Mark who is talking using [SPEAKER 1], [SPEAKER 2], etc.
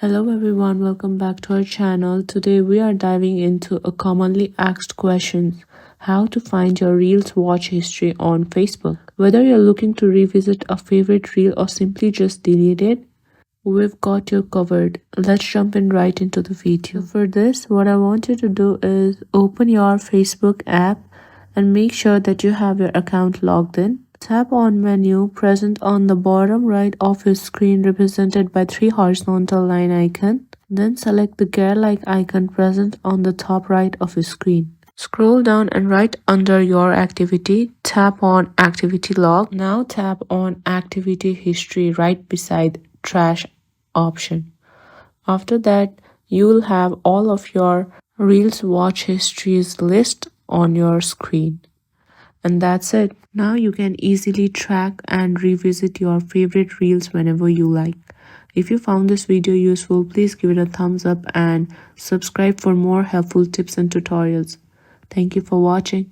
[SPEAKER 1] Hello everyone, welcome back to our channel. Today we are diving into a commonly asked question: how to find your Reels watch history on Facebook. Whether you're looking to revisit a favorite reel or simply just delete it, we've got you covered. Let's jump in right into the video. For this, what I want you to do is open your Facebook app and make sure that you have your account logged in. Tap on menu present on the bottom right of your screen represented by three horizontal line icon. Then select the gear-like icon present on the top right of your screen. Scroll down and right under your activity, tap on activity log. Now tap on activity history right beside trash option. After that, you will have all of your Reels watch histories list on your screen. And that's it. Now you can easily track and revisit your favorite reels whenever you like. If you found this video useful, please give it a thumbs up and subscribe for more helpful tips and tutorials. Thank you for watching.